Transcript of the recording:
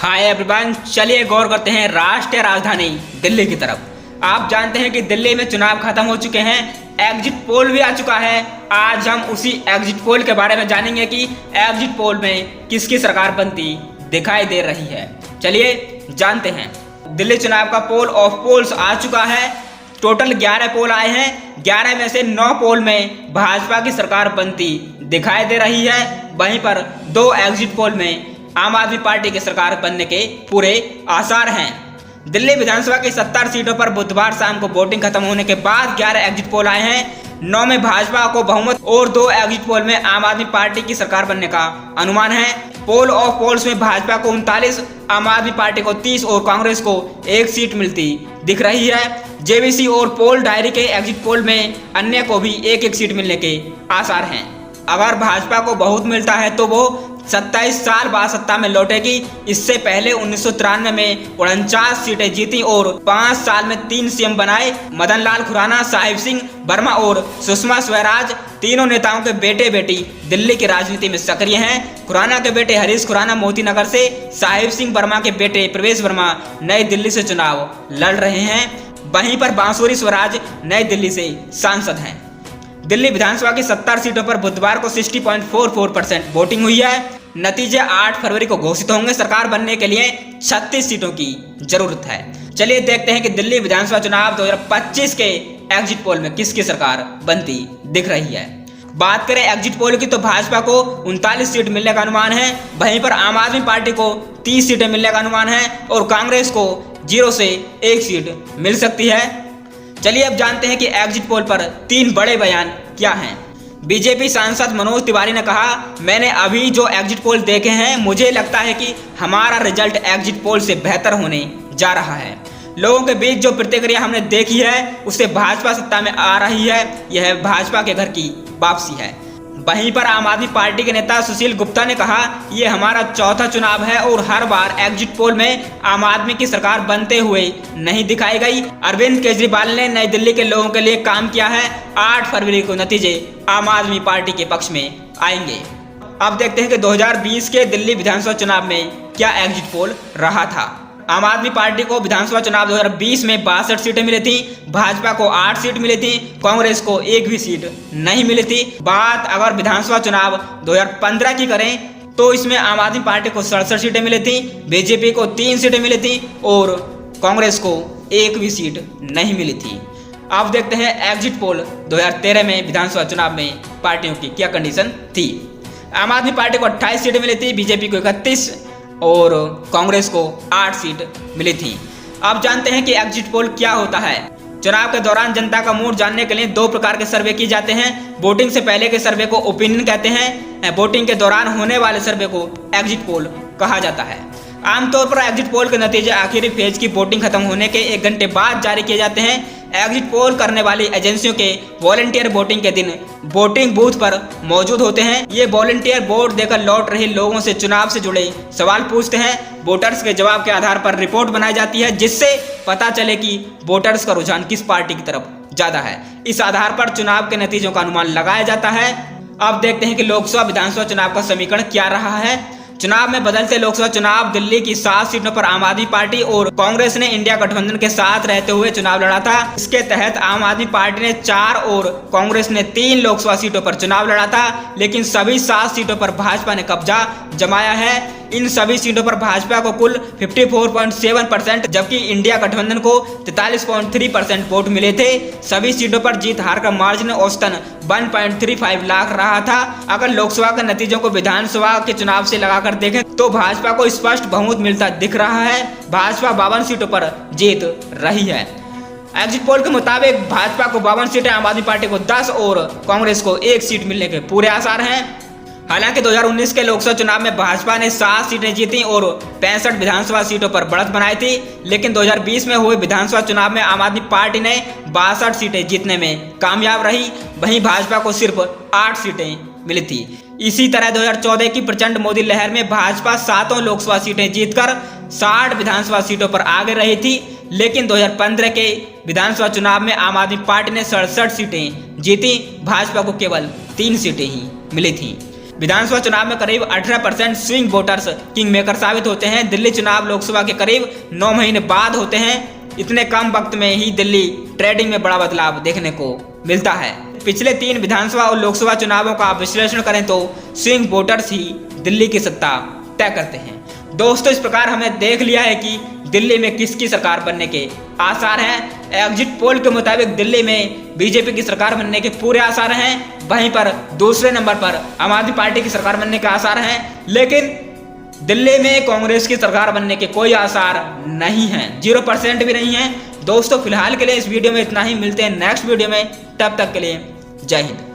Hi everyone, चलिए गौर करते हैं राष्ट्रीय राजधानी दिल्ली की तरफ। आप जानते हैं कि दिल्ली में चुनाव खत्म हो चुके हैं, एग्जिट पोल भी आ चुका है। आज हम उसी एग्जिट पोल के बारे में जानेंगे कि एग्जिट पोल में किसकी सरकार बनती दिखाई दे रही है। चलिए जानते हैं। दिल्ली चुनाव का पोल ऑफ पोल्स आ चुका है। टोटल 11 पोल आए हैं। 11 में से 9 पोल में भाजपा की सरकार बनती दिखाई दे रही है। वहीं पर 2 एग्जिट पोल में आम आदमी पार्टी की सरकार बनने के पूरे आसार हैं। दिल्ली विधानसभा की 70 सीटों पर बुधवार शाम को वोटिंग खत्म होने के बाद 11 एग्जिट पोल आए हैं। 9 में भाजपा को बहुमत और 2 एग्जिट पोल में आम आदमी पार्टी की सरकार बनने का अनुमान है। पोल ऑफ पोल्स में भाजपा को 39, आम आदमी पार्टी को 30 और कांग्रेस को 1 सीट मिलती दिख रही है। जेवीसी और पोल डायरी के एग्जिट पोल में अन्य को भी 1-1 सीट मिलने के आसार हैं। अगर भाजपा को बहुत मिलता है तो वो 27 साल बाद सत्ता में लौटेगी। इससे पहले 1993 में 49 सीटें जीती और 5 साल में 3 सीएम बनाए। मदन लाल खुराना, साहिब सिंह वर्मा और सुषमा स्वराज तीनों नेताओं के बेटे बेटी दिल्ली की राजनीति में सक्रिय हैं। खुराना के बेटे हरीश खुराना मोती नगर से, साहिब सिंह वर्मा के बेटे प्रवेश वर्मा नई दिल्ली से चुनाव लड़ रहे हैं। वहीं पर बांसुरी स्वराज नई दिल्ली से सांसद हैं। दिल्ली विधानसभा की 70 सीटों पर बुधवार को 60.44% वोटिंग हुई है। नतीजे 8 फरवरी को घोषित होंगे। सरकार बनने के लिए 36 सीटों की जरूरत है। चलिए देखते हैं कि दिल्ली विधानसभा चुनाव 2025 के एग्जिट पोल में किसकी सरकार बनती दिख रही है। बात करें एग्जिट पोल की तो भाजपा को 39 सीट मिलने का अनुमान है। वहीं पर आम आदमी पार्टी को 30 सीटें मिलने का अनुमान है और कांग्रेस को 0 से 1 सीट मिल सकती है। चलिए अब जानते हैं कि एग्जिट पोल पर 3 बड़े बयान क्या हैं। बीजेपी सांसद मनोज तिवारी ने कहा, मैंने अभी जो एग्जिट पोल देखे हैं मुझे लगता है कि हमारा रिजल्ट एग्जिट पोल से बेहतर होने जा रहा है। लोगों के बीच जो प्रतिक्रिया हमने देखी है उससे भाजपा सत्ता में आ रही है। यह भाजपा के घर की वापसी है। वहीं पर आम आदमी पार्टी के नेता सुशील गुप्ता ने कहा, ये हमारा चौथा चुनाव है और हर बार एग्जिट पोल में आम आदमी की सरकार बनते हुए नहीं दिखाई गई। अरविंद केजरीवाल ने नई दिल्ली के लोगों के लिए काम किया है। 8 फरवरी को नतीजे आम आदमी पार्टी के पक्ष में आएंगे। अब देखते हैं कि 2020 के दिल्ली विधानसभा चुनाव में क्या एग्जिट पोल रहा था। आम आदमी पार्टी को विधानसभा चुनाव 2020 में 62 सीटें मिली थी। भाजपा को 8 सीट मिली थी। कांग्रेस को 1 भी सीट नहीं मिली थी। बात अगर विधानसभा चुनाव 2015 की करें तो इसमें आम आदमी पार्टी को 67 सीटें मिली थी। बीजेपी को 3 सीटें मिली थी और कांग्रेस को 1 भी सीट नहीं मिली थी। अब देखते हैं एग्जिट पोल 2013 में विधानसभा चुनाव में पार्टियों की क्या कंडीशन थी। आम आदमी पार्टी को 28 सीटें मिली थी, बीजेपी को 31 और कांग्रेस को 8 सीट मिली थी। अब जानते हैं कि एग्जिट पोल क्या होता है। चुनाव के दौरान जनता का मूड जानने के लिए 2 प्रकार के सर्वे किए जाते हैं। वोटिंग से पहले के सर्वे को ओपिनियन कहते हैं। वोटिंग के दौरान होने वाले सर्वे को एग्जिट पोल कहा जाता है। आमतौर पर एग्जिट पोल के नतीजे आखिरी फेज की वोटिंग खत्म होने के 1 घंटे बाद जारी किए जाते हैं। एग्जिट पोल करने वाली एजेंसियों के वॉलंटियर वोटिंग के दिन वोटिंग बूथ पर मौजूद होते हैं। ये वॉलंटियर वोट देकर लौट रहे लोगों से चुनाव से जुड़े सवाल पूछते हैं। वोटर्स के जवाब के आधार पर रिपोर्ट बनाई जाती है जिससे पता चले कि वोटर्स का रुझान किस पार्टी की तरफ ज्यादा है। इस आधार पर चुनाव के नतीजों का अनुमान लगाया जाता है। अब देखते हैं कि लोकसभा विधानसभा चुनाव का समीकरण क्या रहा है। चुनाव में बदलते लोकसभा चुनाव दिल्ली की 7 सीटों पर आम आदमी पार्टी और कांग्रेस ने इंडिया गठबंधन के साथ रहते हुए चुनाव लड़ा था। इसके तहत आम आदमी पार्टी ने 4 और कांग्रेस ने 3 लोकसभा सीटों पर चुनाव लड़ा था, लेकिन सभी 7 सीटों पर भाजपा ने कब्जा जमाया है। इन सभी सीटों पर भाजपा को कुल 54.7%, जबकि इंडिया गठबंधन को 43.3% वोट मिले थे। सभी सीटों पर जीत हार का मार्जिन औसतन 1.35 लाख रहा था। अगर लोकसभा के नतीजों को विधानसभा के चुनाव से लगाकर देखें तो भाजपा को स्पष्ट बहुमत मिलता दिख रहा है। भाजपा 52 सीटों पर जीत रही है। एग्जिट पोल के मुताबिक भाजपा को 52 सीटें, आम आदमी पार्टी को 10 और कांग्रेस को 1 सीट मिलने के पूरे आसार हैं। हालांकि 2019 के लोकसभा चुनाव में भाजपा ने 7 सीटें जीती और 65 विधानसभा सीटों पर बढ़त बनाई थी, लेकिन 2020 में हुए विधानसभा चुनाव में आम आदमी पार्टी ने 62 सीटें जीतने में कामयाब रही। वहीं भाजपा को सिर्फ 8 सीटें मिली थी। इसी तरह 2014 की प्रचंड मोदी लहर में भाजपा 7 लोकसभा सीटें जीतकर 60 विधानसभा सीटों पर आगे रही थी, लेकिन 2015 के विधानसभा चुनाव में आम आदमी पार्टी ने 67 सीटें जीती। भाजपा को केवल 3 सीटें ही मिली थी। विधानसभा चुनाव में करीब 18% स्विंग वोटर्स किंग मेकर साबित होते हैं। दिल्ली चुनाव लोकसभा के करीब 9 महीने बाद होते हैं। इतने कम वक्त में ही दिल्ली ट्रेडिंग में बड़ा बदलाव देखने को मिलता है। पिछले 3 विधानसभा और लोकसभा चुनावों का विश्लेषण करें तो स्विंग वोटर्स ही दिल्ली की सत्ता तय करते हैं। दोस्तों, इस प्रकार हमने देख लिया है कि दिल्ली में किसकी सरकार बनने के आसार हैं। एग्जिट पोल के मुताबिक दिल्ली में बीजेपी की सरकार बनने के पूरे आसार हैं। वहीं पर दूसरे नंबर पर आम आदमी पार्टी की सरकार बनने के आसार हैं। लेकिन दिल्ली में कांग्रेस की सरकार बनने के कोई आसार नहीं हैं, 0% भी नहीं है। दोस्तों, फिलहाल के लिए इस वीडियो में इतना ही। मिलते हैं नेक्स्ट वीडियो में, तब तक के लिए जय हिंद।